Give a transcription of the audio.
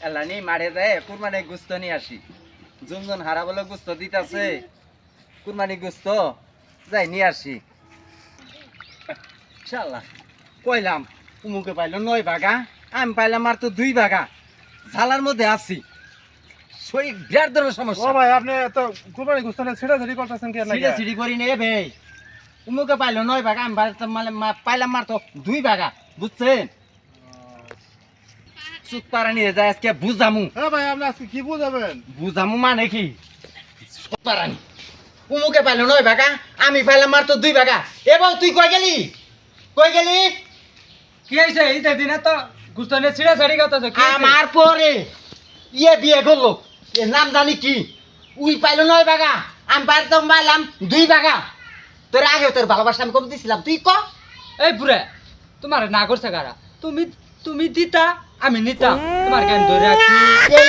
এলানি মারে যায় কুরবানি গুস্ত নিয়ে আসি জুনজন হারা বলে গুস্ত দিতেছে কুরবানি গুস্ত যাই নিয়ে আসি শালা কইলাম উমুকে পাইলো 9 ভাগা আমি পাইলাম আর তো 2 ভাগা ঝালার মধ্যে আছি শরীর বিরাট ধরনের ও সমস্যা ভাই আপনি এত কুরবানি গোস্ত নিয়ে ছিড়াছিড়ি করতেছেন কি সিঁড়ি সিঁড়ি করি নে ভাই উমুকে পাইলো 9 ভাগা আমি পাইলাম মার তো 2 ভাগা বুঝছেন সুত পারা নিয়ে যায় আজকে বুঝামু হ্যাঁ ভাই আপনি আজকে কি বুঝাবেন? বুঝামু মানে কি সুত পারানি উমুকে পাইলো 9 ভাগা আমি পাইলাম মার তো 2 ভাগা এবার তুই কই গেলি কি হয়েছে ঈদের দিনে তো গুস্ত নিয়ে ছিড়াছাড়ি করতেছে আমার পরে ইয়ে বিয়ে করলো এর নাম জানি কি উই পাইলো 9 ভাগা আমি পাইলাম 2 ভাগা তোর আগে তোর ভালোবাসা আমি কম দিছিলাম তুই ক এই বুড়ে তোমার না করছে কারা তুমি তুমি দিতা আমি নিতাম তোমার জ্ঞান ধরে রাখছি এই